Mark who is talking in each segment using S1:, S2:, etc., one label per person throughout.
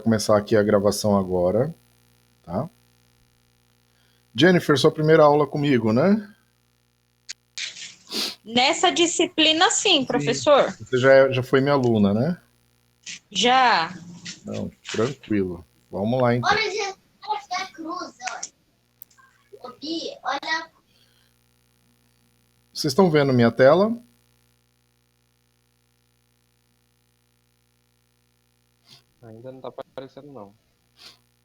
S1: começar aqui a gravação agora, tá? Jennifer, sua primeira aula comigo, né?
S2: Nessa disciplina, sim, professor.
S1: Você já foi minha aluna, né?
S2: Já.
S1: Não, tranquilo. Vamos lá, então.
S3: Olha a cruz, olha. Ô, Bia, olha.
S1: Vocês estão vendo minha tela?
S4: Ainda não tá aparecendo, não.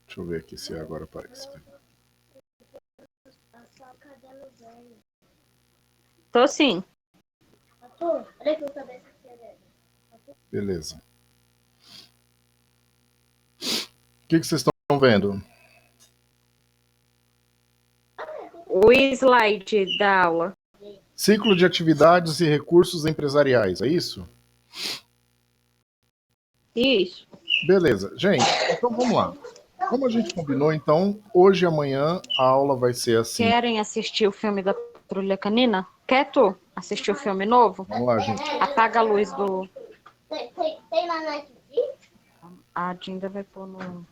S1: Deixa eu ver aqui se agora aparece.
S2: Tô sim.
S3: Olha aqui o cabeça aqui.
S1: Beleza. O que vocês estão vendo?
S2: O slide da aula.
S1: Ciclo de atividades e recursos empresariais, é isso?
S2: Isso.
S1: Beleza. Gente, então vamos lá. Como a gente combinou, então, hoje e amanhã a aula vai ser assim.
S2: Querem assistir o filme da Patrulha Canina? Quer tu assistir o filme novo?
S1: Vamos lá, gente.
S2: Apaga a luz do...
S3: Tem lá na Netflix?
S2: A Dinda vai pôr no...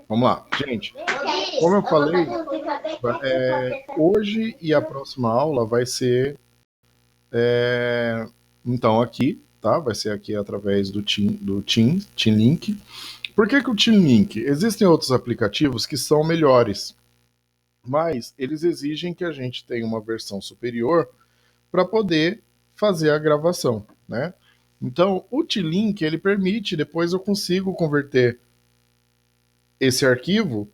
S1: Vamos lá. Gente, como eu falei, hoje e a próxima aula vai ser então aqui, tá? Vai ser aqui através do Team Link. Por que o Team Link? Existem outros aplicativos que são melhores, mas eles exigem que a gente tenha uma versão superior para poder fazer a gravação, né? Então, o T-Link, ele permite, depois eu consigo converter esse arquivo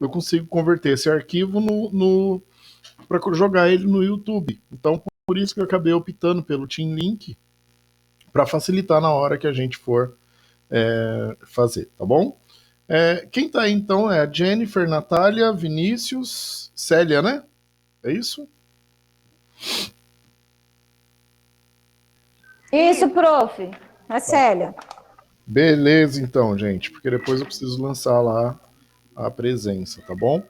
S1: eu consigo converter esse arquivo para jogar ele no YouTube. Então, por isso que eu acabei optando pelo Team Link, para facilitar na hora que a gente for fazer, tá bom? Quem tá aí, então, é a Jennifer, Natália, Vinícius, Célia, né? É isso?
S5: Isso, prof. É Célia.
S1: Beleza, então, gente, porque depois eu preciso lançar lá a presença, tá bom?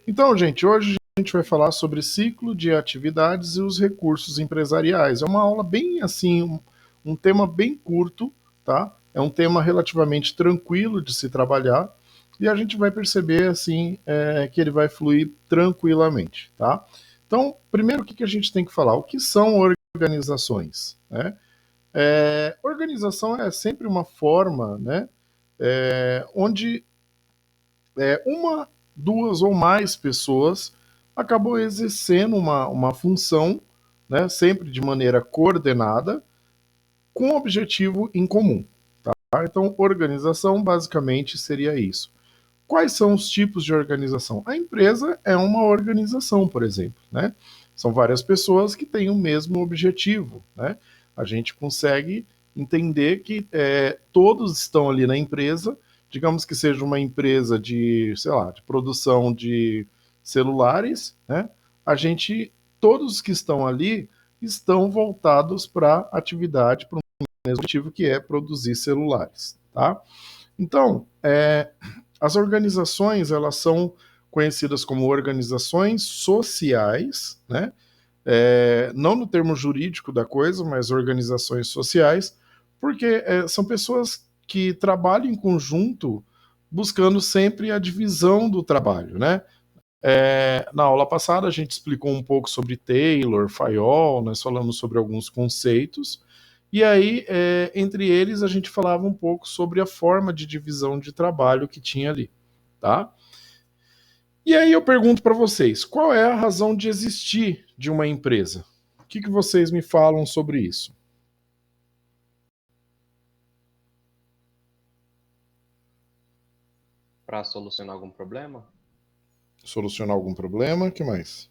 S1: Então, gente, hoje a gente vai falar sobre ciclo de atividades e os recursos empresariais. É uma aula bem assim, um tema bem curto, tá? É um tema relativamente tranquilo de se trabalhar e a gente vai perceber assim que ele vai fluir tranquilamente, tá? Então, primeiro o que a gente tem que falar? O que são organizações, né? Organização é sempre uma forma, né, onde uma, duas ou mais pessoas acabam exercendo uma função, né, sempre de maneira coordenada, com um objetivo em comum. Tá? Então, organização basicamente seria isso. Quais são os tipos de organização? A empresa é uma organização, por exemplo, né? São várias pessoas que têm o mesmo objetivo, né? A gente consegue entender que todos estão ali na empresa, digamos que seja uma empresa de, sei lá, de produção de celulares, né? Todos que estão ali estão voltados para a atividade, para o mesmo objetivo que é produzir celulares, tá? Então, as organizações, elas são conhecidas como organizações sociais, né? Não no termo jurídico da coisa, mas organizações sociais, porque são pessoas que trabalham em conjunto buscando sempre a divisão do trabalho, né? Na aula passada a gente explicou um pouco sobre Taylor, Fayol, nós falamos sobre alguns conceitos, e aí, entre eles, a gente falava um pouco sobre a forma de divisão de trabalho que tinha ali, tá? E aí eu pergunto para vocês, qual é a razão de existir de uma empresa? O que vocês me falam sobre isso?
S4: Para solucionar algum problema?
S1: Solucionar algum problema? O que mais?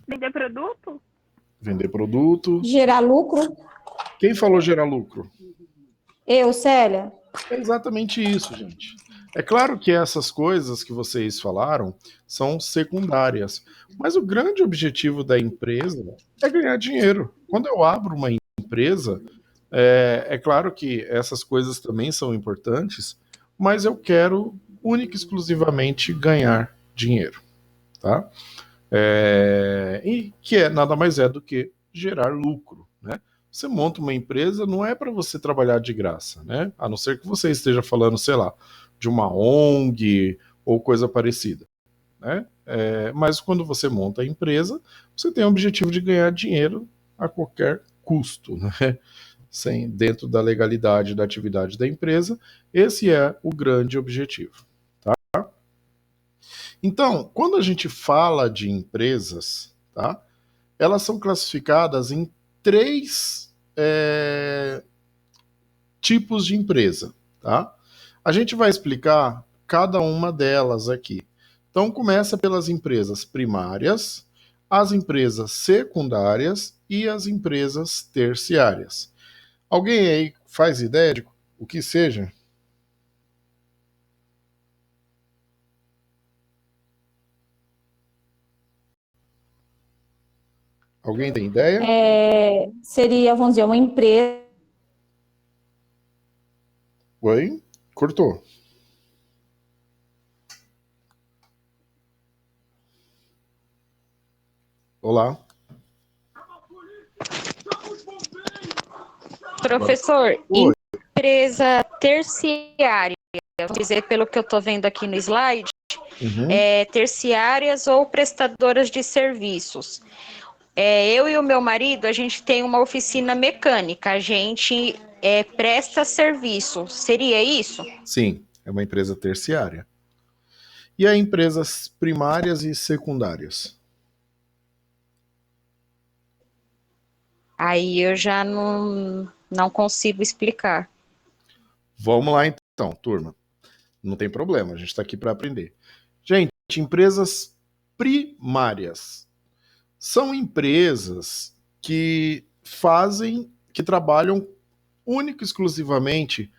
S6: Vender produto?
S1: Vender produto.
S5: Gerar lucro?
S1: Quem falou gerar lucro?
S5: Eu, Célia.
S1: É exatamente isso, gente. É claro que essas coisas que vocês falaram são secundárias, mas o grande objetivo da empresa é ganhar dinheiro. Quando eu abro uma empresa, é claro que essas coisas também são importantes, mas eu quero única e exclusivamente ganhar dinheiro, tá? E que nada mais é do que gerar lucro, né? Você monta uma empresa, não é para você trabalhar de graça, né? A não ser que você esteja falando, sei lá, de uma ONG ou coisa parecida, né? Mas quando você monta a empresa, você tem o objetivo de ganhar dinheiro a qualquer custo, né? Dentro da legalidade da atividade da empresa, esse é o grande objetivo. Tá? Então, quando a gente fala de empresas, tá? Elas são classificadas em três tipos de empresa. Tá? A gente vai explicar cada uma delas aqui. Então, começa pelas empresas primárias, as empresas secundárias e as empresas terciárias. Alguém aí faz ideia de o que seja? Alguém tem ideia?
S5: Seria, vamos dizer, uma empresa.
S1: Oi? Cortou. Olá.
S2: Professor,
S1: Oi.
S2: empresa terciária, vamos dizer pelo que eu estou vendo aqui no slide,
S1: Uhum.
S2: terciárias ou prestadoras de serviços. Eu e o meu marido, a gente tem uma oficina mecânica, a gente presta serviço. Seria isso?
S1: Sim, é uma empresa terciária. E as empresas primárias e secundárias?
S2: Aí eu já não consigo explicar.
S1: Vamos lá então, turma. Não tem problema, a gente está aqui para aprender. Gente, empresas primárias são empresas que trabalham única e exclusivamente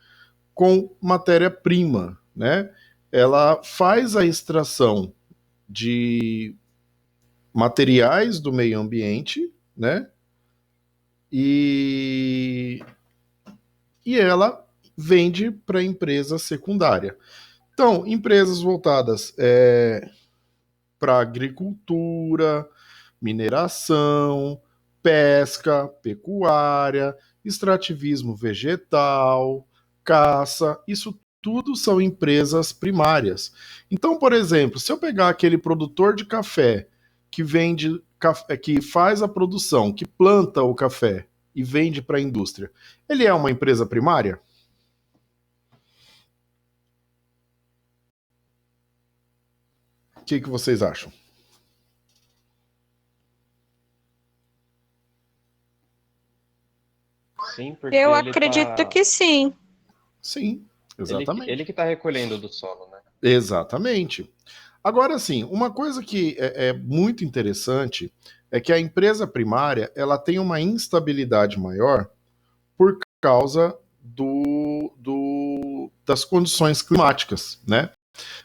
S1: com matéria-prima, né? Ela faz a extração de materiais do meio ambiente, né? E, e ela vende para a empresa secundária. Então, empresas voltadas para agricultura, mineração, pesca, pecuária, extrativismo vegetal, caça, isso tudo são empresas primárias. Então, por exemplo, se eu pegar aquele produtor de café que vende, que faz a produção, que planta o café e vende para a indústria, ele é uma empresa primária? O que vocês acham?
S4: Sim, porque
S2: Eu
S4: ele
S2: acredito
S4: tá.
S2: que sim.
S1: Sim,
S4: Ele
S1: exatamente.
S4: que tá recolhendo do solo, né?
S1: Exatamente. Agora, sim, uma coisa que é muito interessante é que a empresa primária ela tem uma instabilidade maior por causa das condições climáticas, né?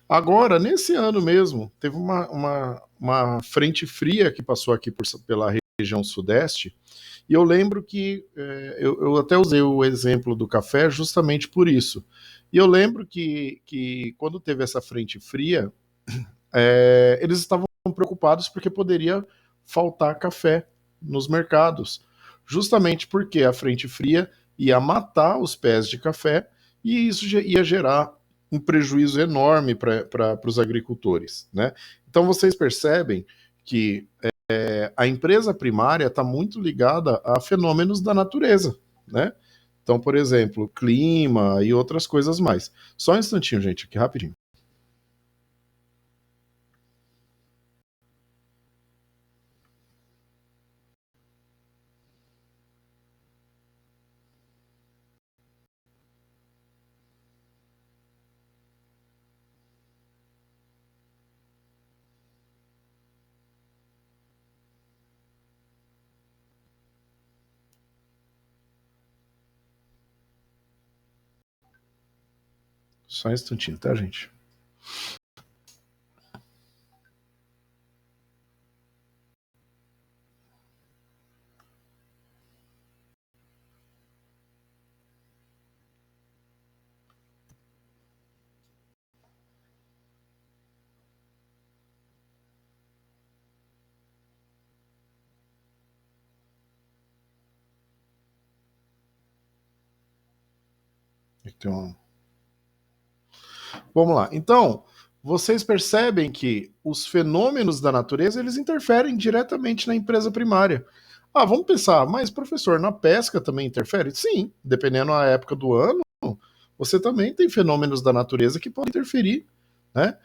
S1: Agora, nesse ano mesmo, teve uma frente fria que passou aqui pela região sudeste, e eu lembro que eu até usei o exemplo do café justamente por isso. E eu lembro que quando teve essa frente fria, eles estavam preocupados porque poderia faltar café nos mercados, justamente porque a frente fria ia matar os pés de café e isso ia gerar um prejuízo enorme para os agricultores, né? Então vocês percebem que a empresa primária está muito ligada a fenômenos da natureza, né? Então, por exemplo, clima e outras coisas mais. Só um instantinho, gente, aqui rapidinho. Só um instantinho, tá, gente? Então, vamos lá. Então, vocês percebem que os fenômenos da natureza, eles interferem diretamente na empresa primária. Ah, vamos pensar, mas professor, na pesca também interfere? Sim, dependendo da época do ano, você também tem fenômenos da natureza que podem interferir, né?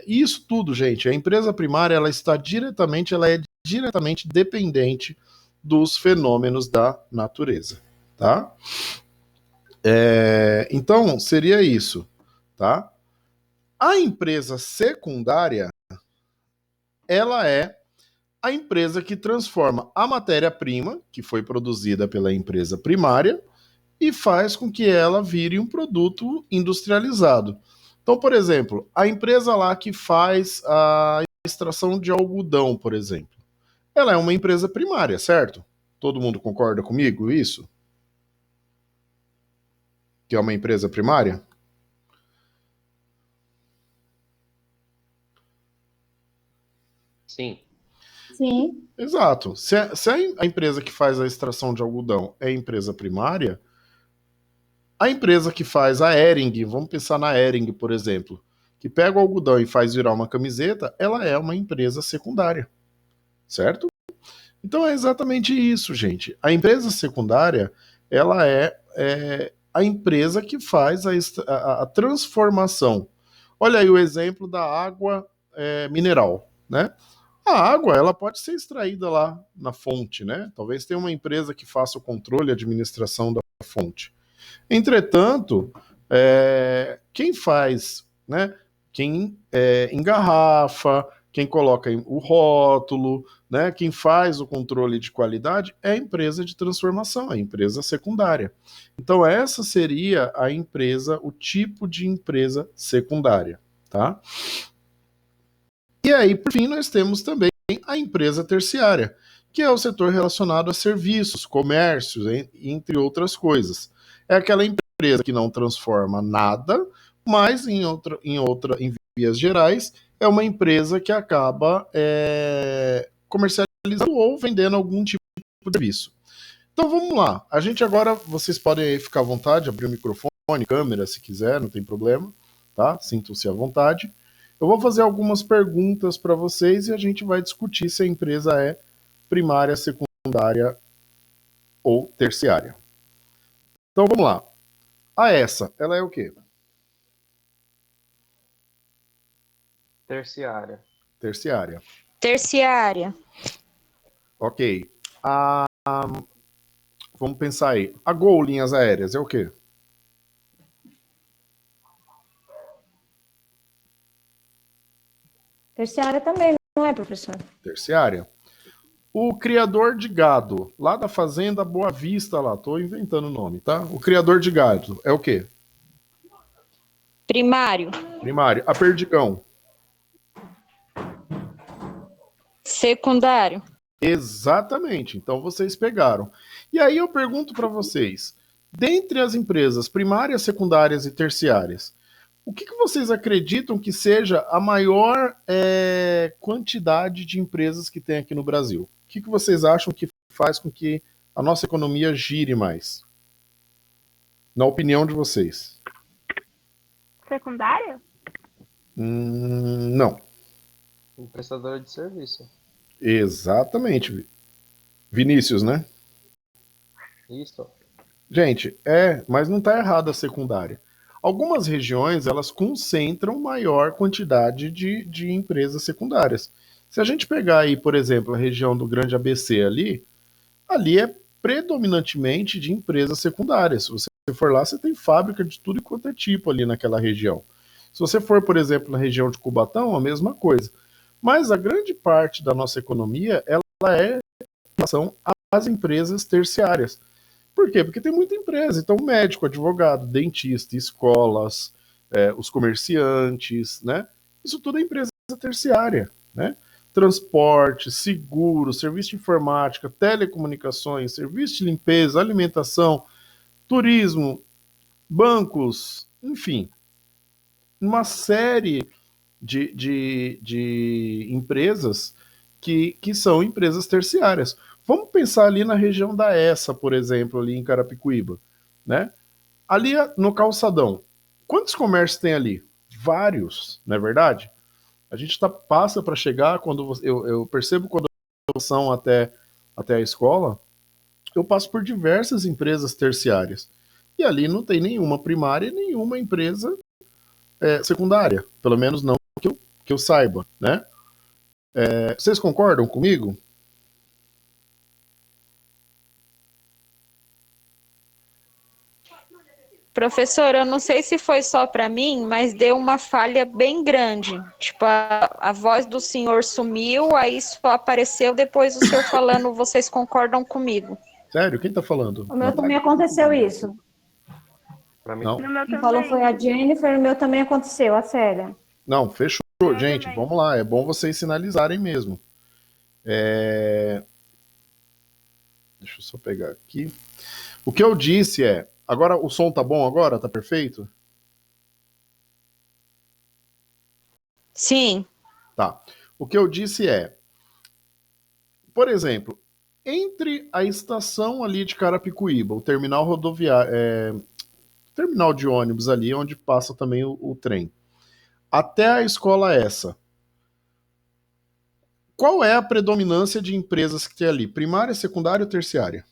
S1: Isso tudo, gente, a empresa primária, ela é diretamente dependente dos fenômenos da natureza, tá? Então, seria isso, tá? A empresa secundária, ela é a empresa que transforma a matéria-prima, que foi produzida pela empresa primária, e faz com que ela vire um produto industrializado. Então, por exemplo, a empresa lá que faz a extração de algodão, por exemplo, ela é uma empresa primária, certo? Todo mundo concorda comigo isso? Que é uma empresa primária?
S4: Sim.
S5: Sim,
S1: Exato. Se a empresa que faz a extração de algodão é empresa primária, a empresa que faz a Hering, vamos pensar na Hering, por exemplo, que pega o algodão e faz virar uma camiseta, ela é uma empresa secundária, certo? Então é exatamente isso, gente. A empresa secundária, ela é a empresa que faz a transformação. Olha aí o exemplo da água mineral, né? A água, ela pode ser extraída lá na fonte, né? Talvez tenha uma empresa que faça o controle e administração da fonte. Entretanto, quem faz, né? Quem engarrafa, quem coloca o rótulo, né? Quem faz o controle de qualidade é a empresa de transformação, a empresa secundária. Então, essa seria a empresa, o tipo de empresa secundária, tá? E aí, por fim, nós temos também a empresa terciária, que é o setor relacionado a serviços, comércios, entre outras coisas. É aquela empresa que não transforma nada, mas em vias gerais, é uma empresa que acaba comercializando ou vendendo algum tipo de serviço. Então vamos lá. A gente agora, vocês podem ficar à vontade, abrir o microfone, câmera, se quiser, não tem problema, tá? Sintam-se à vontade. Eu vou fazer algumas perguntas para vocês e a gente vai discutir se a empresa é primária, secundária ou terciária. Então vamos lá. Ela é o quê?
S4: Terciária.
S1: Terciária.
S2: Terciária.
S1: Ok. Vamos pensar aí. A Gol Linhas Aéreas é o quê?
S5: terciária também, não é, professor?
S1: Terciária. O criador de gado, lá da Fazenda Boa Vista, lá, tô inventando o nome, tá? O criador de gado é o quê?
S2: Primário.
S1: Primário. A Perdigão.
S2: Secundário.
S1: Exatamente. Então vocês pegaram. E aí eu pergunto para vocês, dentre as empresas primárias, secundárias e terciárias, o que vocês acreditam que seja a maior quantidade de empresas que tem aqui no Brasil? O que vocês acham que faz com que a nossa economia gire mais? Na opinião de vocês?
S6: Secundária?
S1: Não.
S4: Um prestador de serviço.
S1: Exatamente. Vinícius, né?
S4: Isso.
S1: Gente, mas não está errada a secundária. Algumas regiões, elas concentram maior quantidade de empresas secundárias. Se a gente pegar aí, por exemplo, a região do Grande ABC ali é predominantemente de empresas secundárias. Se você for lá, você tem fábrica de tudo quanto é tipo ali naquela região. Se você for, por exemplo, na região de Cubatão, a mesma coisa. Mas a grande parte da nossa economia, ela é em relação às empresas terciárias. Por quê? Porque tem muita empresa. Então, médico, advogado, dentista, escolas, os comerciantes, né? Isso tudo é empresa terciária, né? Transporte, seguro, serviço de informática, telecomunicações, serviço de limpeza, alimentação, turismo, bancos, enfim, uma série de empresas que são empresas terciárias. Vamos pensar ali na região da ESA, por exemplo, ali em Carapicuíba, né? Ali no calçadão, quantos comércios tem ali? Vários, não é verdade? A gente passa para chegar, quando eu percebo quando são até a escola, eu passo por diversas empresas terciárias. E ali não tem nenhuma primária e nenhuma empresa secundária. Pelo menos não que eu saiba, né? Vocês concordam comigo?
S2: Professor, eu não sei se foi só para mim, mas deu uma falha bem grande. Tipo, a voz do senhor sumiu, aí só apareceu depois o senhor falando, vocês concordam comigo.
S1: Sério? Quem tá falando?
S5: O meu também aconteceu isso.
S4: Pra mim,
S1: Não?
S6: No meu
S5: Quem falou
S6: também.
S5: foi a Jennifer, o meu também aconteceu, a Célia.
S1: Não, fechou. Gente,
S6: também.
S1: vamos lá. É bom vocês sinalizarem mesmo. Deixa eu só pegar aqui. O que eu disse é... Agora, o som tá bom agora? Tá perfeito?
S2: Sim,
S1: Tá. O que eu disse é... Por exemplo, entre a estação ali de Carapicuíba, o terminal rodoviário... terminal de ônibus ali, onde passa também o trem, até a escola essa, qual é a predominância de empresas que tem ali? Primária, secundária ou terciária?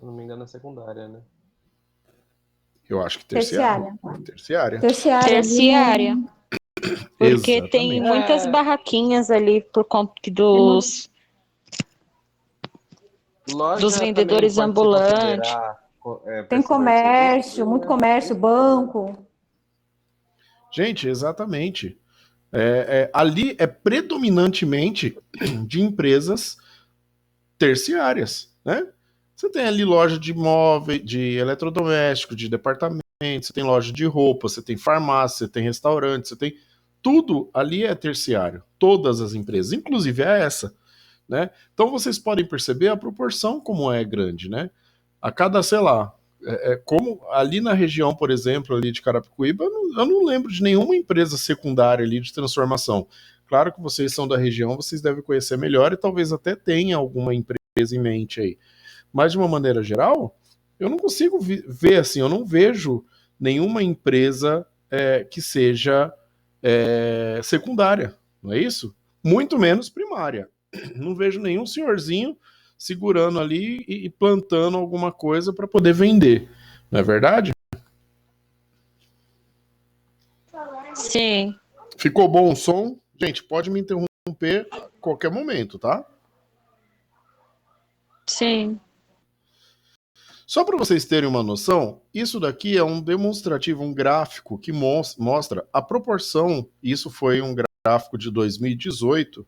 S4: se eu não me engano, é secundária, né?
S1: Eu acho que terciária.
S5: Terciária.
S1: Terciária.
S5: Terciária.
S2: terciária. Porque tem
S1: Exatamente.
S2: muitas barraquinhas ali por conta
S4: Loja
S2: dos
S4: também
S2: vendedores
S4: pode se
S2: ambulantes.
S4: considerar
S5: Tem
S4: prestador de
S5: comércio,
S4: serviço,
S5: muito
S4: né?
S5: comércio, banco.
S1: Gente, exatamente. Ali é predominantemente de empresas terciárias, né? Você tem ali loja de móveis, de eletrodomésticos, de departamento, você tem loja de roupa, você tem farmácia, você tem restaurante, você tem... Tudo ali é terciário. Todas as empresas, inclusive é essa, né? Então vocês podem perceber a proporção como é grande, né? A cada, sei lá, como ali na região, por exemplo, ali de Carapicuíba, eu não lembro de nenhuma empresa secundária ali de transformação. Claro que vocês são da região, vocês devem conhecer melhor e talvez até tenha alguma empresa em mente aí. Mas de uma maneira geral, eu não consigo ver assim, eu não vejo nenhuma empresa que seja secundária, não é isso? Muito menos primária. Não vejo nenhum senhorzinho segurando ali e plantando alguma coisa para poder vender, não é verdade?
S2: Sim,
S1: Ficou bom o som? Gente, pode me interromper a qualquer momento, tá?
S2: sim.
S1: Só para vocês terem uma noção, isso daqui é um demonstrativo, um gráfico que mostra a proporção, isso foi um gráfico de 2018,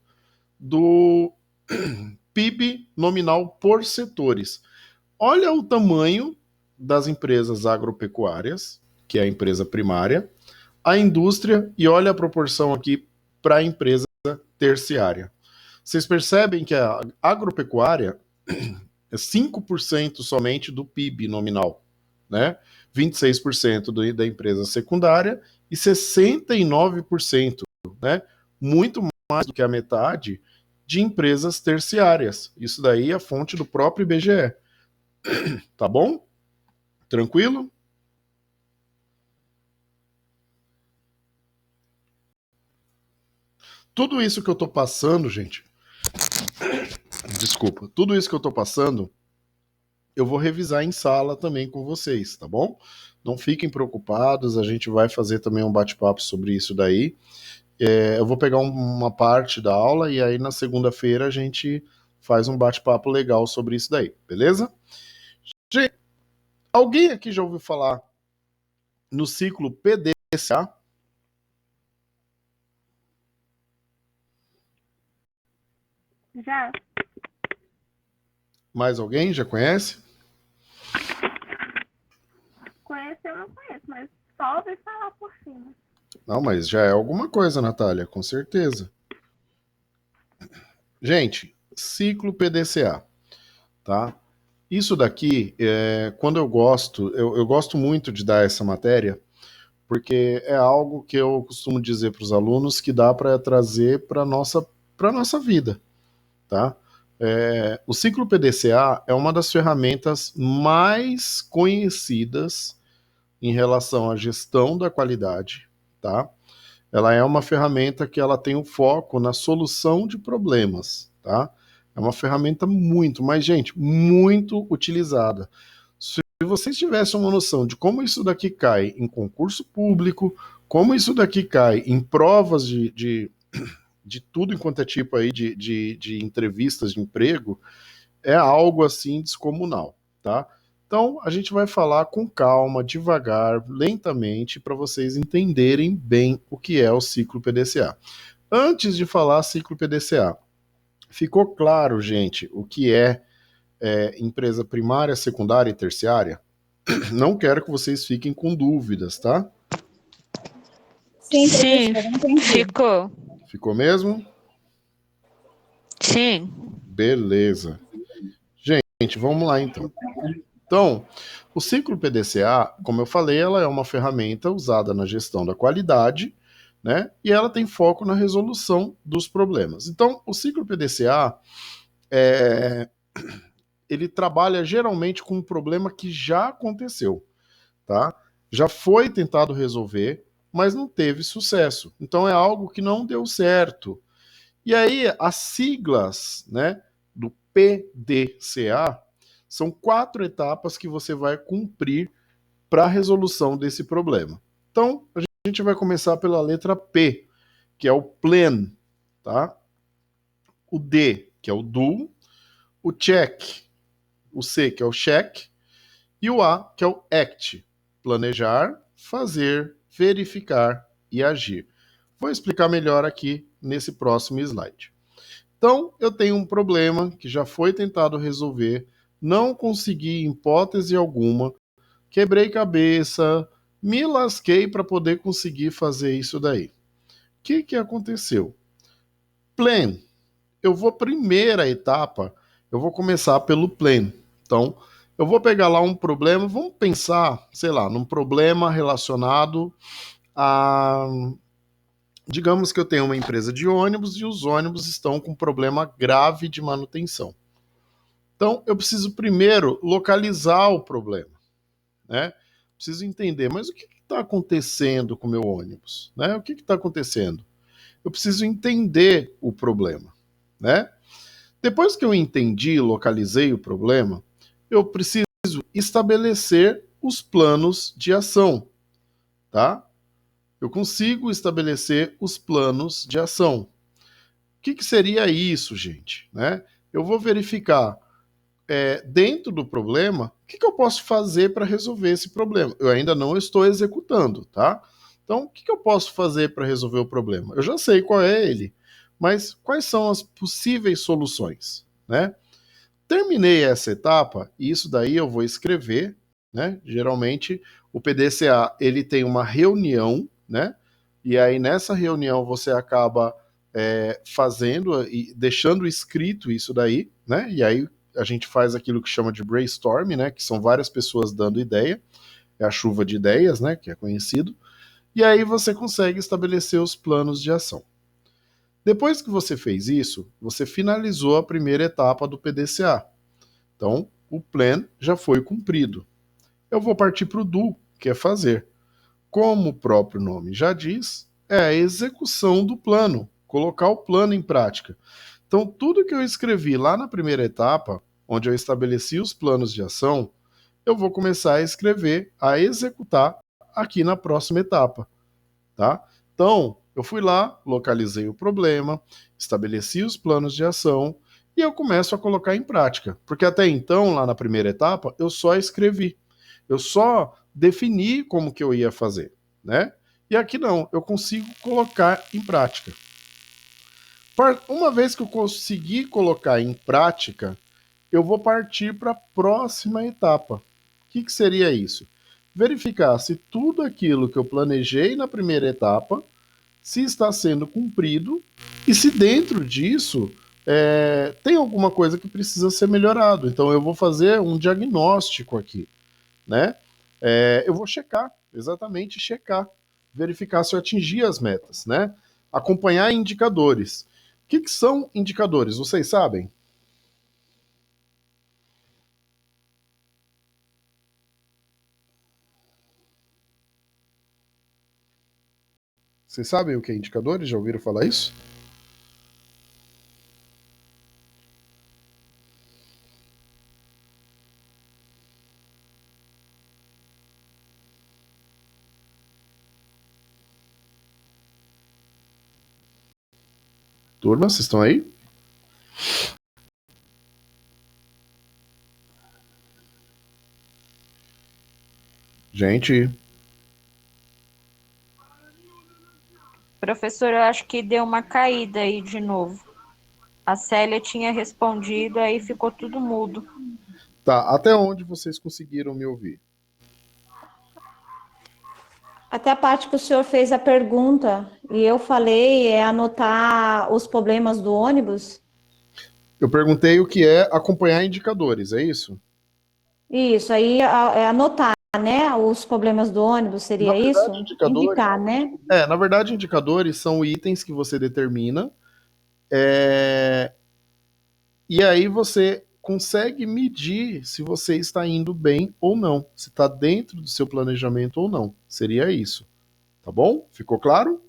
S1: do PIB nominal por setores. Olha o tamanho das empresas agropecuárias, que é a empresa primária, a indústria, e olha a proporção aqui para a empresa terciária. Vocês percebem que a agropecuária é 5% somente do PIB nominal, né? 26% da empresa secundária e 69%, né? Muito mais do que a metade de empresas terciárias. Isso daí é a fonte do próprio IBGE. Tá bom? Tranquilo? Tudo isso que eu tô passando, gente, desculpa, tudo isso que eu tô passando, eu vou revisar em sala também com vocês, tá bom? Não fiquem preocupados, a gente vai fazer também um bate-papo sobre isso daí. Eu vou pegar uma parte da aula e aí na segunda-feira a gente faz um bate-papo legal sobre isso daí, beleza? Gente, alguém aqui já ouviu falar no ciclo PDCA?
S6: Já?
S1: Mais alguém já conhece?
S6: Conheço, eu não conheço, mas só ouvi falar por cima.
S1: Não, mas já é alguma coisa, Natália, com certeza. Gente, ciclo PDCA, tá? Isso daqui, quando eu gosto muito de dar essa matéria, porque é algo que eu costumo dizer para os alunos que dá para trazer para nossa vida, tá? O ciclo PDCA é uma das ferramentas mais conhecidas em relação à gestão da qualidade, tá? Ela é uma ferramenta que ela tem um foco na solução de problemas, tá? É uma ferramenta muito, mas, gente, muito utilizada. Se vocês tivessem uma noção de como isso daqui cai em concurso público, como isso daqui cai em provas de tudo enquanto é tipo aí de entrevistas de emprego, é algo assim descomunal, tá? Então, a gente vai falar com calma, devagar, lentamente, para vocês entenderem bem o que é o ciclo PDCA. Antes de falar ciclo PDCA, ficou claro, gente, o que é empresa primária, secundária e terciária? Não quero que vocês fiquem com dúvidas, tá?
S5: Sim,
S2: Sim,
S5: professora, entendi.
S2: ficou.
S1: Ficou mesmo?
S2: Sim.
S1: Beleza. Gente, vamos lá então. Então, o ciclo PDCA, como eu falei, ela é uma ferramenta usada na gestão da qualidade, né? E ela tem foco na resolução dos problemas. Então, o ciclo PDCA ele trabalha geralmente com um problema que já aconteceu, tá? Já foi tentado resolver, mas não teve sucesso. Então é algo que não deu certo. E aí as siglas, né, do PDCA são 4 etapas que você vai cumprir para a resolução desse problema. Então a gente vai começar pela letra P, que é o plan, tá? O D, que é o do, o check, o C, que é o check, e o A, que é o act, planejar, fazer, verificar e agir. Vou explicar melhor aqui nesse próximo slide. Então, eu tenho um problema que já foi tentado resolver, não consegui em hipótese alguma, quebrei cabeça, me lasquei para poder conseguir fazer isso daí. O que aconteceu? Plan. Primeira etapa, eu vou começar pelo plan. Então, eu vou pegar lá um problema, vamos pensar, sei lá, num problema relacionado a... Digamos que eu tenho uma empresa de ônibus e os ônibus estão com um problema grave de manutenção. Então, eu preciso primeiro localizar o problema, né? Preciso entender, mas o que está acontecendo com o meu ônibus? Né? O que está acontecendo? Eu preciso entender o problema, né? Depois que eu entendi e localizei o problema, eu preciso estabelecer os planos de ação, tá? Eu consigo estabelecer os planos de ação. O que seria isso, gente? Né? Eu vou verificar dentro do problema o que eu posso fazer para resolver esse problema. Eu ainda não estou executando, tá? Então, o que eu posso fazer para resolver o problema? Eu já sei qual é ele, mas quais são as possíveis soluções, né? Terminei essa etapa, e isso daí eu vou escrever, né? Geralmente o PDCA ele tem uma reunião, né? E aí nessa reunião você acaba fazendo e deixando escrito isso daí, né? E aí a gente faz aquilo que chama de brainstorm, né? Que são várias pessoas dando ideia, é a chuva de ideias, né? Que é conhecido. E aí você consegue estabelecer os planos de ação. Depois que você fez isso, você finalizou a primeira etapa do PDCA. Então, o plan já foi cumprido. Eu vou partir para o do, que é fazer. Como o próprio nome já diz, é a execução do plano, colocar o plano em prática. Então, tudo que eu escrevi lá na primeira etapa, onde eu estabeleci os planos de ação, eu vou começar a escrever, a executar aqui na próxima etapa, tá? Então, eu fui lá, localizei o problema, estabeleci os planos de ação e eu começo a colocar em prática. Porque até então, lá na primeira etapa, eu só escrevi. Eu só defini como que eu ia fazer, né? E aqui não, eu consigo colocar em prática. Uma vez que eu conseguir colocar em prática, eu vou partir para a próxima etapa. O que seria isso? Verificar se tudo aquilo que eu planejei na primeira etapa se está sendo cumprido e se dentro disso tem alguma coisa que precisa ser melhorado. Então eu vou fazer um diagnóstico aqui, né? Eu vou exatamente checar, verificar se eu atingi as metas, né? Acompanhar indicadores. O que são indicadores? Vocês sabem? Vocês sabem o que é indicadores? Já ouviram falar isso? Turma, vocês estão aí? Gente,
S2: Professor, eu acho que deu uma caída aí de novo. A Célia tinha respondido, aí ficou tudo mudo.
S1: tá. Até onde vocês conseguiram me ouvir?
S5: Até a parte que o senhor fez a pergunta e eu falei é anotar os problemas do ônibus.
S1: Eu perguntei o que é acompanhar indicadores, é isso?
S5: Isso, aí é anotar, né? Os problemas do ônibus,
S1: Na
S5: seria
S1: verdade,
S5: isso?
S1: indicadores.
S5: Indicar, né?
S1: Na verdade, indicadores são itens que você determina. é, E aí você consegue medir se você está indo bem ou não, se está dentro do seu planejamento ou não. Seria isso. Tá bom? Ficou claro?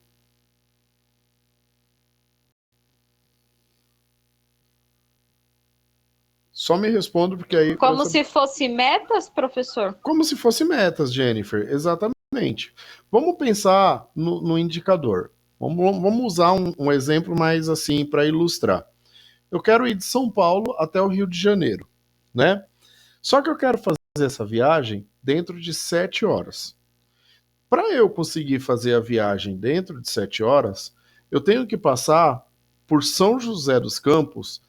S1: Só me respondo porque aí.
S2: Como se fosse metas, professor?
S1: Como se fosse metas, Jennifer. Exatamente. Vamos pensar no indicador. Vamos usar um exemplo mais assim para ilustrar. Eu quero ir de São Paulo até o Rio de Janeiro, né? Só que eu quero fazer essa viagem dentro de 7 horas. Para eu conseguir fazer a viagem dentro de 7 horas, eu tenho que passar por São José dos Campos.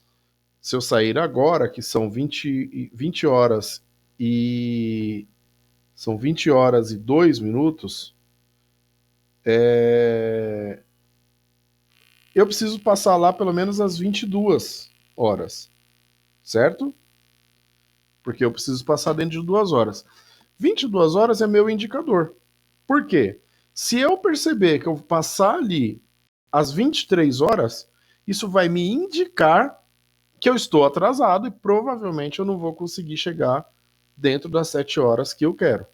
S1: Se eu sair agora, que são 20 horas e são 20 horas e 2 minutos, eu preciso passar lá pelo menos às 22 horas, certo? Porque eu preciso passar dentro de 2 horas. 22 horas é meu indicador. Por quê? Se eu perceber que eu vou passar ali às 23 horas, isso vai me indicar que eu estou atrasado e provavelmente eu não vou conseguir chegar dentro das 7 horas que eu quero.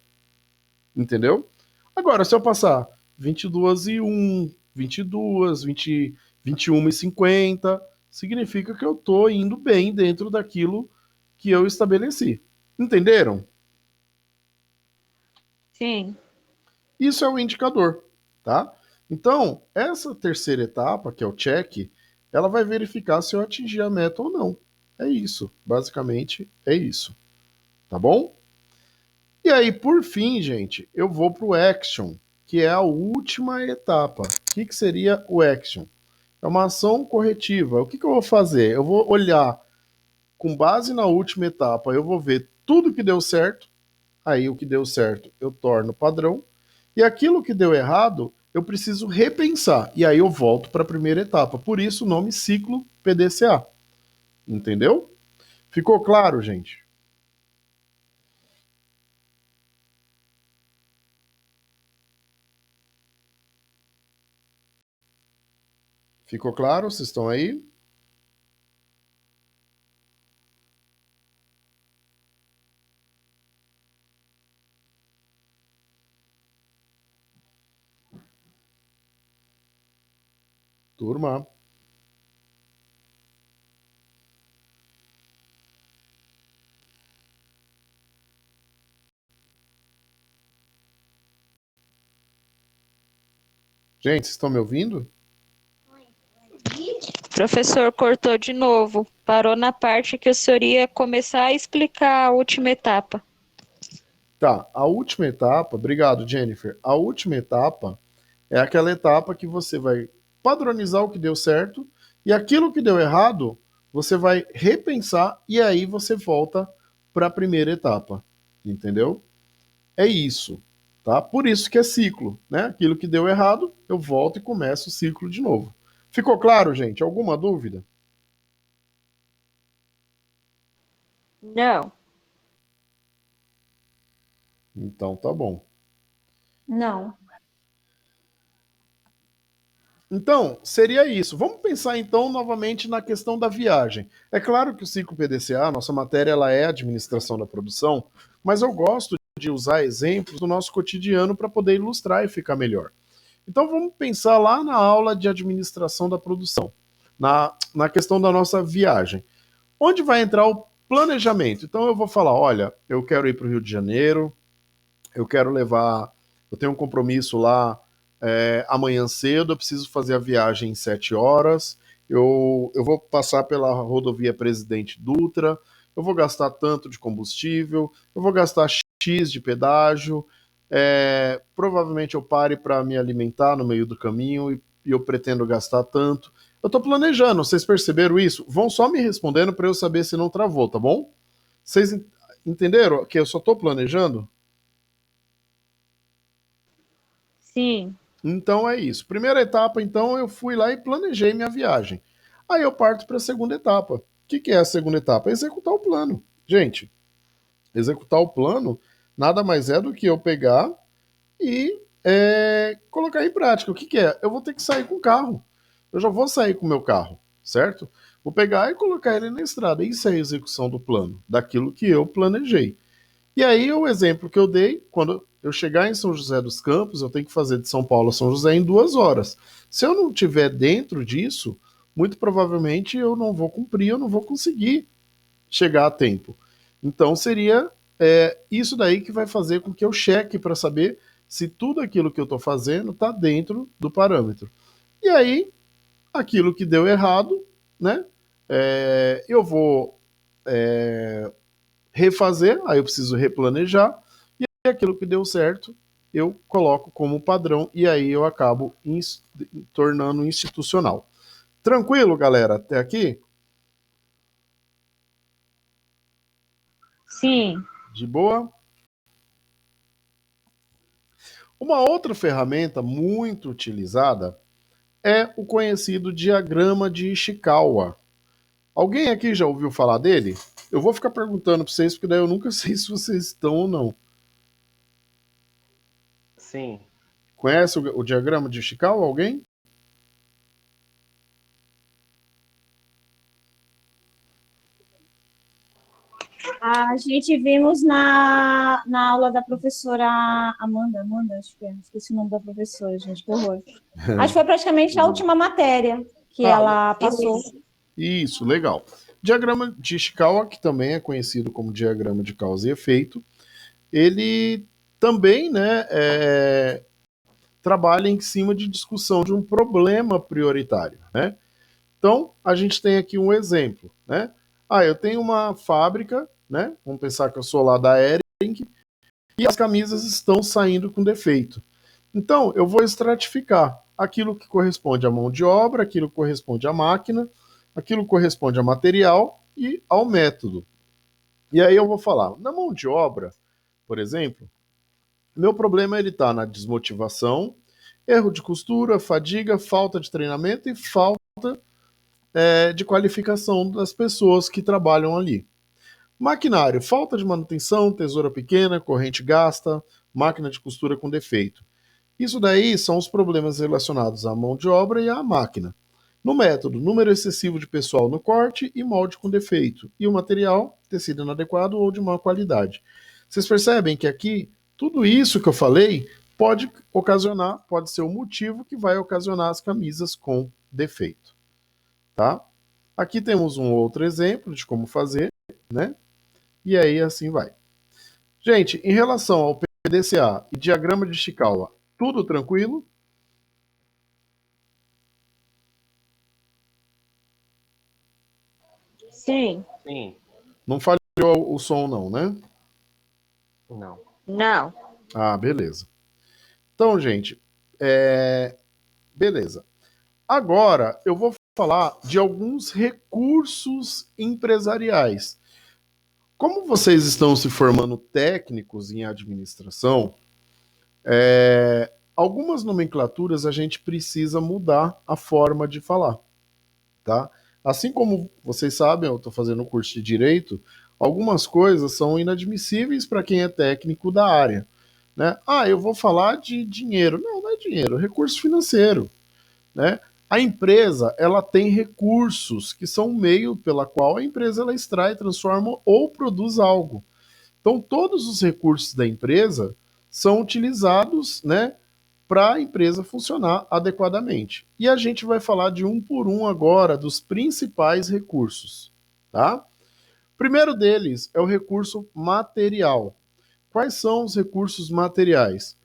S1: Entendeu? Agora, se eu passar 22 e 1, 22, 20, 21 e 50, significa que eu estou indo bem dentro daquilo que eu estabeleci. Entenderam?
S2: Sim.
S1: Isso é o indicador, tá? Então, essa terceira etapa, que é o check, ela vai verificar se eu atingi a meta ou não. É isso, basicamente é isso, tá bom? E aí, por fim, gente, eu vou para o action, que é a última etapa. O que seria o action? É uma ação corretiva. O que eu vou fazer? Eu vou olhar com base na última etapa, eu vou ver tudo que deu certo. Aí o que deu certo eu torno padrão. E aquilo que deu errado, eu preciso repensar. E aí eu volto para a primeira etapa. Por isso o nome ciclo PDCA. Entendeu? Ficou claro, gente? Ficou claro? Vocês estão aí? Turma. Gente, vocês estão me ouvindo?
S2: Professor cortou de novo. Parou na parte que o senhor ia começar a explicar a última etapa.
S1: Tá, a última etapa, obrigado, Jennifer. A última etapa é aquela etapa que você vai padronizar o que deu certo e aquilo que deu errado, você vai repensar e aí você volta para a primeira etapa. Entendeu? É isso, tá? Por isso que é ciclo, né? Aquilo que deu errado, eu volto e começo o ciclo de novo. Ficou claro, gente? Alguma dúvida?
S2: Não.
S1: Então tá bom.
S5: Não.
S1: Então, seria isso. Vamos pensar então novamente na questão da viagem. É claro que o ciclo PDCA, nossa matéria, ela é administração da produção, mas eu gosto de usar exemplos do nosso cotidiano para poder ilustrar e ficar melhor. Então vamos pensar lá na aula de administração da produção, na questão da nossa viagem. Onde vai entrar o planejamento? Então eu vou falar, olha, eu quero ir para o Rio de Janeiro, eu quero levar, eu tenho um compromisso lá amanhã cedo, eu preciso fazer a viagem em 7 horas, eu vou passar pela rodovia Presidente Dutra, eu vou gastar tanto de combustível, eu vou gastar X de pedágio, provavelmente eu pare para me alimentar no meio do caminho e eu pretendo gastar tanto. Eu estou planejando, vocês perceberam isso? Vão só me respondendo para eu saber se não travou, tá bom? Vocês entenderam que eu só estou planejando?
S2: Sim.
S1: Então é isso. Primeira etapa, então, eu fui lá e planejei minha viagem. Aí eu parto para a segunda etapa. O que é a segunda etapa? É executar o plano. Gente, executar o plano nada mais é do que eu pegar e colocar em prática. O que é? Eu vou ter que sair com o carro. Eu já vou sair com o meu carro, certo? Vou pegar e colocar ele na estrada. Isso é a execução do plano, daquilo que eu planejei. E aí, o exemplo que eu dei, quando eu chegar em São José dos Campos, eu tenho que fazer de São Paulo a São José em 2 horas. Se eu não estiver dentro disso, muito provavelmente eu não vou cumprir, eu não vou conseguir chegar a tempo. Então, seria isso daí que vai fazer com que eu cheque para saber se tudo aquilo que eu estou fazendo está dentro do parâmetro. E aí, aquilo que deu errado, né? Eu vou refazer, aí eu preciso replanejar, e aquilo que deu certo eu coloco como padrão e aí eu acabo tornando institucional. Tranquilo, galera? Até aqui?
S2: Sim.
S1: De boa? Uma outra ferramenta muito utilizada é o conhecido diagrama de Ishikawa. Alguém aqui já ouviu falar dele? Eu vou ficar perguntando para vocês, porque daí eu nunca sei se vocês estão ou não.
S4: Sim.
S1: Conhece o diagrama de Ishikawa, alguém?
S5: A gente vimos na aula da professora Amanda, acho que é, esqueci o nome da professora, gente, que horror. Acho que foi praticamente a última matéria que ela passou.
S1: Isso, legal. Diagrama de Ishikawa, que também é conhecido como diagrama de causa e efeito, ele também, né, trabalha em cima de discussão de um problema prioritário, né? Então, a gente tem aqui um exemplo, né? Eu tenho uma fábrica, né? Vamos pensar que eu sou lá da Hering e as camisas estão saindo com defeito. Então, eu vou estratificar aquilo que corresponde à mão de obra, aquilo que corresponde à máquina, aquilo que corresponde a material e ao método. E aí eu vou falar, na mão de obra, por exemplo, meu problema ele está na desmotivação, erro de costura, fadiga, falta de treinamento e falta de qualificação das pessoas que trabalham ali. Maquinário, falta de manutenção, tesoura pequena, corrente gasta, máquina de costura com defeito. Isso daí são os problemas relacionados à mão de obra e à máquina. No método, número excessivo de pessoal no corte e molde com defeito. E o material, tecido inadequado ou de má qualidade. Vocês percebem que aqui, tudo isso que eu falei pode ser o motivo que vai ocasionar as camisas com defeito. Tá? Aqui temos um outro exemplo de como fazer, né? E aí assim vai. Gente, em relação ao PDCA e diagrama de Ishikawa, tudo tranquilo?
S2: Sim.
S4: Sim.
S1: Não falhou o som não, né?
S4: Não.
S2: Não.
S1: Beleza. Então, gente, beleza. Agora eu vou falar de alguns recursos empresariais. Como vocês estão se formando técnicos em administração, algumas nomenclaturas a gente precisa mudar a forma de falar, tá? Assim como vocês sabem, eu estou fazendo um curso de Direito, algumas coisas são inadmissíveis para quem é técnico da área, né? Eu vou falar de dinheiro. Não, não é dinheiro, é recurso financeiro, né? A empresa, ela tem recursos que são o meio pela qual a empresa ela extrai, transforma ou produz algo. Então, todos os recursos da empresa são utilizados, né, para a empresa funcionar adequadamente. E a gente vai falar de um por um agora dos principais recursos, tá? Primeiro deles é o recurso material. Quais são os recursos materiais?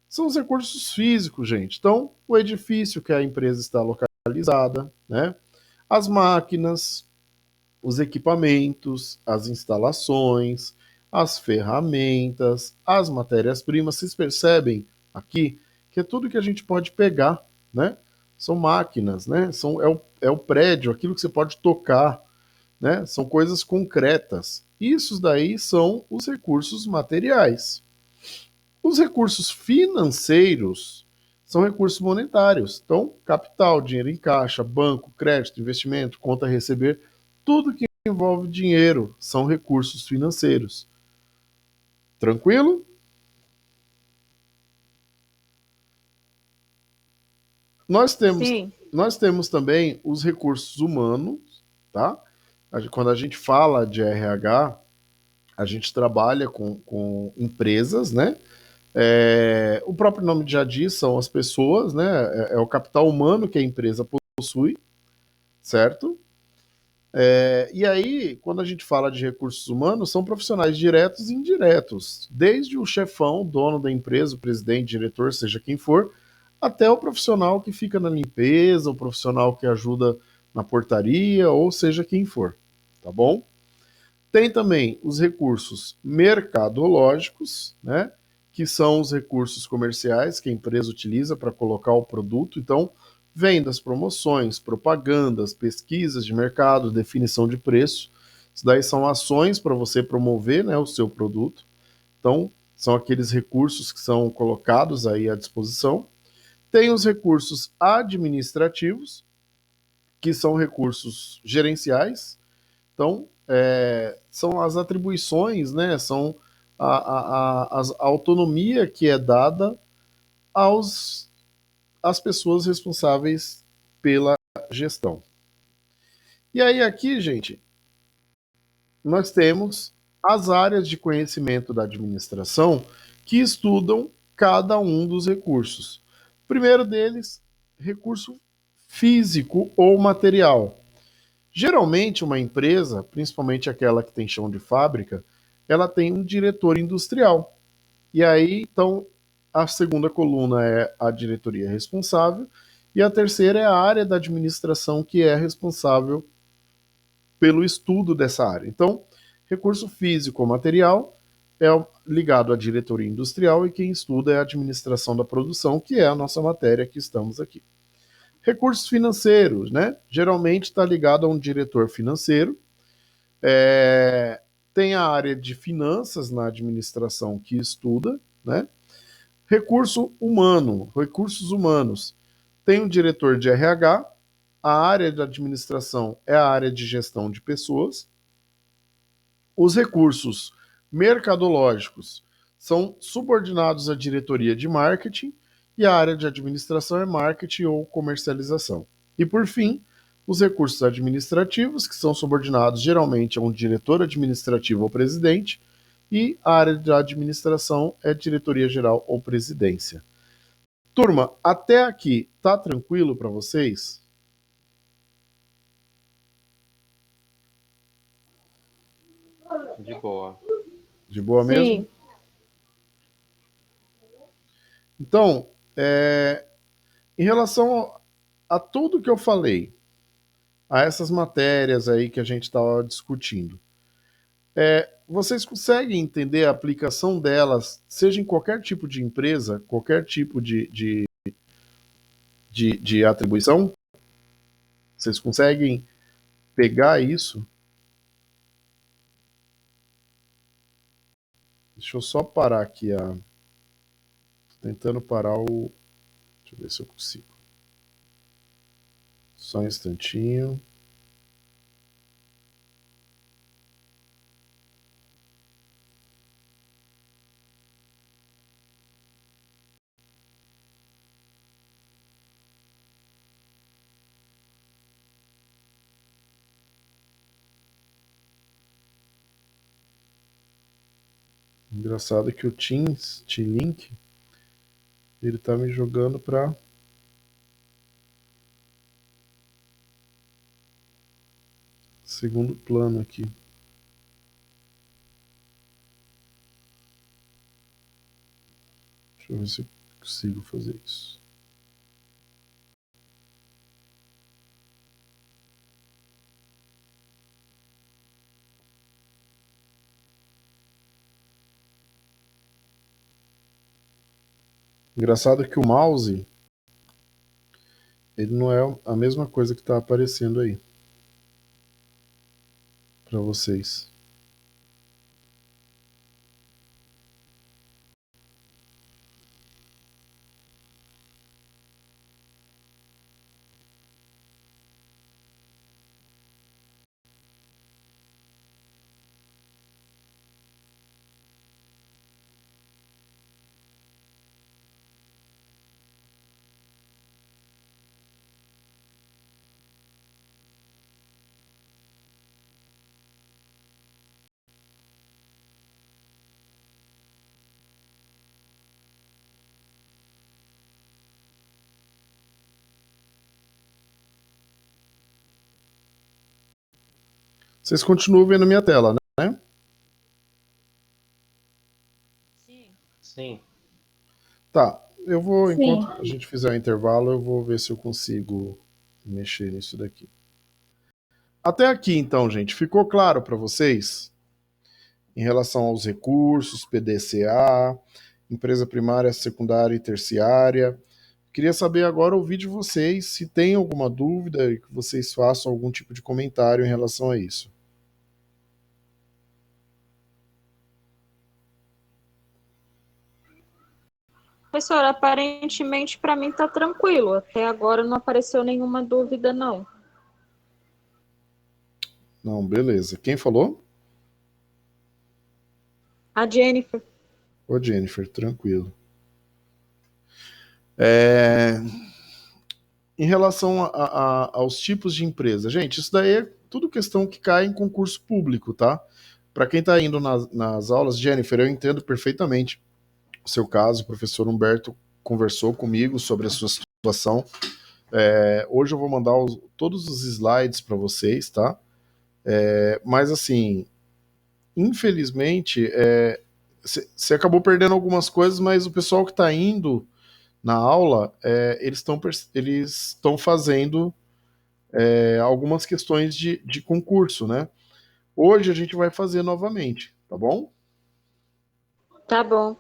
S1: São os recursos físicos, gente. Então, o edifício que a empresa está localizada, né? As máquinas, os equipamentos, as instalações, as ferramentas, as matérias-primas. Vocês percebem aqui que é tudo que a gente pode pegar, né? São máquinas, né? É o prédio, aquilo que você pode tocar, né? São coisas concretas. Isso daí são os recursos materiais. Os recursos financeiros são recursos monetários. Então, capital, dinheiro em caixa, banco, crédito, investimento, conta a receber, tudo que envolve dinheiro são recursos financeiros. Tranquilo? Nós temos,
S2: Sim.
S1: nós temos também os recursos humanos, tá? Quando a gente fala de RH, a gente trabalha com empresas, né? O próprio nome já diz, são as pessoas, né? É o capital humano que a empresa possui, certo? E aí, quando a gente fala de recursos humanos, são profissionais diretos e indiretos, desde o chefão, dono da empresa, o presidente, diretor, seja quem for, até o profissional que fica na limpeza, o profissional que ajuda na portaria, ou seja quem for, tá bom? Tem também os recursos mercadológicos, né? Que são os recursos comerciais que a empresa utiliza para colocar o produto. Então, vendas, promoções, propagandas, pesquisas de mercado, definição de preço. Isso daí são ações para você promover, né, o seu produto. Então, são aqueles recursos que são colocados aí à disposição. Tem os recursos administrativos, que são recursos gerenciais. Então, são as atribuições, né? São a autonomia que é dada às pessoas responsáveis pela gestão. E aí aqui, gente, nós temos as áreas de conhecimento da administração que estudam cada um dos recursos. O primeiro deles, recurso físico ou material. Geralmente, uma empresa, principalmente aquela que tem chão de fábrica, ela tem um diretor industrial. E aí, então, a segunda coluna é a diretoria responsável, e a terceira é a área da administração que é responsável pelo estudo dessa área. Então, recurso físico ou material é ligado à diretoria industrial e quem estuda é a administração da produção, que é a nossa matéria que estamos aqui. Recursos financeiros, né? Geralmente está ligado a um diretor financeiro. Tem a área de finanças na administração que estuda, né? Recursos humanos. Tem um diretor de RH, a área de administração é a área de gestão de pessoas. Os recursos mercadológicos são subordinados à diretoria de marketing e a área de administração é marketing ou comercialização. E por fim, os recursos administrativos, que são subordinados geralmente a um diretor administrativo ou presidente, e a área de administração é diretoria geral ou presidência. Turma, até aqui tá tranquilo para vocês?
S4: De boa.
S1: De boa mesmo?
S2: Sim.
S1: Então, em relação a tudo que eu falei, a essas matérias aí que a gente estava discutindo, vocês conseguem entender a aplicação delas, seja em qualquer tipo de empresa, qualquer tipo de atribuição? Vocês conseguem pegar isso? Deixa eu só parar aqui Tô tentando parar o. Deixa eu ver se eu consigo. Só um instantinho. Engraçado que o Teams, T-Link, Ele tá me jogando para segundo plano aqui. Deixa eu ver se eu consigo fazer isso. Engraçado que o mouse, ele não é a mesma coisa que está aparecendo aí para vocês. Vocês continuam vendo minha tela, né?
S4: Sim.
S1: Tá, eu vou,
S5: Sim.
S1: enquanto a gente fizer o intervalo, eu vou ver se eu consigo mexer nisso daqui. Até aqui, então, gente, ficou claro para vocês em relação aos recursos, PDCA, empresa primária, secundária e terciária. Queria saber agora, ouvir de vocês, se tem alguma dúvida e que vocês façam algum tipo de comentário em relação a isso.
S2: Professor, aparentemente para mim está tranquilo. Até agora não apareceu nenhuma dúvida, não.
S1: Não, beleza. Quem falou?
S2: A Jennifer.
S1: Ô, Jennifer, tranquilo. Em relação aos tipos de empresa, gente, isso daí é tudo questão que cai em concurso público, tá? Para quem está indo nas aulas, Jennifer, eu entendo perfeitamente o seu caso. O professor Humberto conversou comigo sobre a sua situação. Hoje eu vou mandar todos os slides para vocês, tá? Mas assim, infelizmente, você acabou perdendo algumas coisas, mas o pessoal que está indo na aula, eles estão fazendo algumas questões de concurso, né? Hoje a gente vai fazer novamente, tá bom?
S2: Tá bom.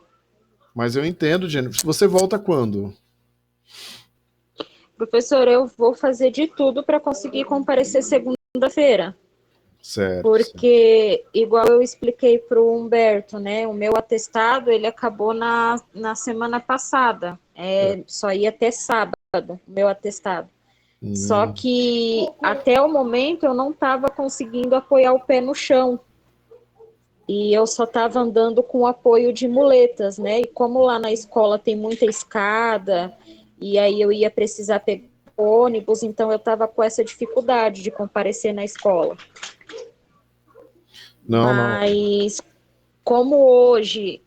S1: Mas eu entendo, Jennifer. Você volta quando?
S2: Professor, eu vou fazer de tudo para conseguir comparecer segunda-feira.
S1: Certo.
S2: Porque, igual eu expliquei para o Humberto, né? O meu atestado, ele acabou na semana passada. Só ia até sábado, o meu atestado. Só que, até o momento, eu não estava conseguindo apoiar o pé no chão. E eu só estava andando com apoio de muletas, né? E como lá na escola tem muita escada, e aí eu ia precisar pegar ônibus, então eu estava com essa dificuldade de comparecer na escola. Mas como hoje,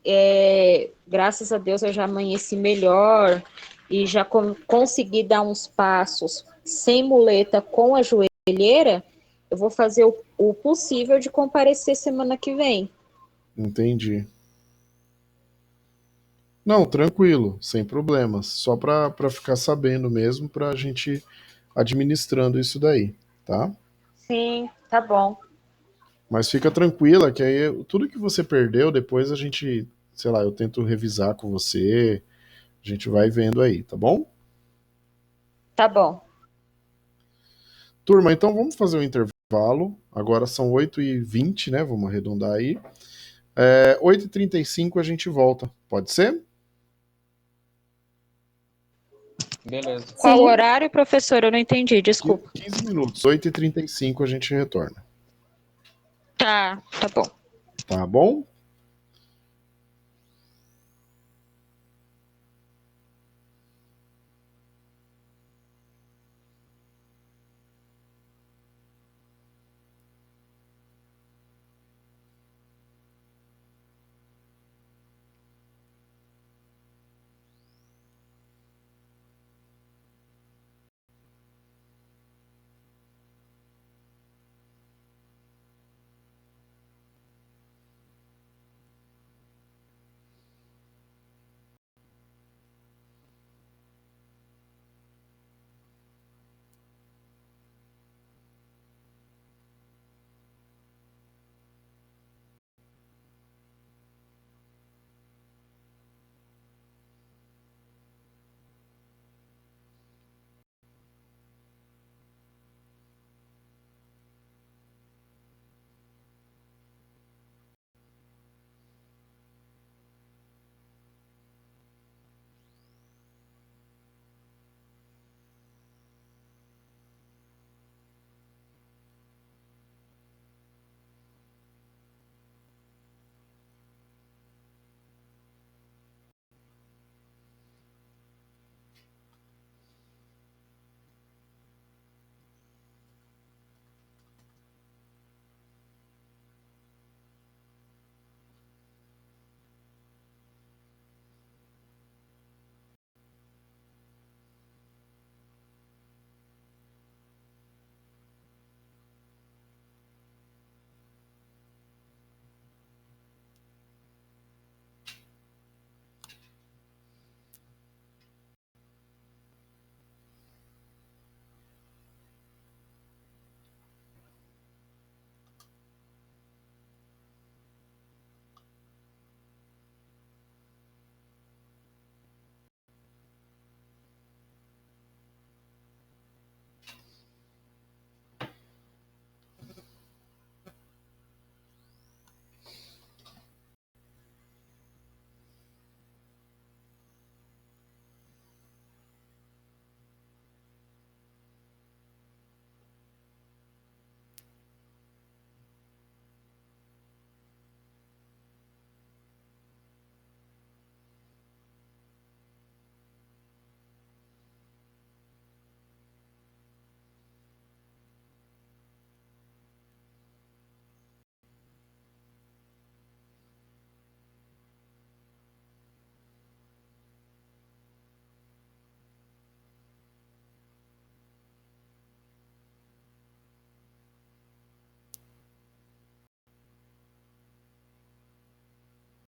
S2: graças a Deus, eu já amanheci melhor e já consegui dar uns passos sem muleta com a joelheira, eu vou fazer o possível de comparecer semana que vem.
S1: Entendi. Não, tranquilo, sem problemas. Só para ficar sabendo mesmo, para a gente administrando isso daí, tá?
S2: Sim, tá bom.
S1: Mas fica tranquila que aí tudo que você perdeu, depois a gente, sei lá, eu tento revisar com você, a gente vai vendo aí, tá bom?
S2: Tá bom.
S1: Turma, então vamos fazer um intervalo. Agora são 8h20, né? Vamos arredondar aí. 8h35 a gente volta. Pode ser?
S4: Beleza.
S2: Qual
S5: Sim.
S2: horário, professor? Eu não entendi, desculpa.
S1: 15 minutos. 8h35 a gente retorna.
S2: Tá bom.
S1: Tá bom?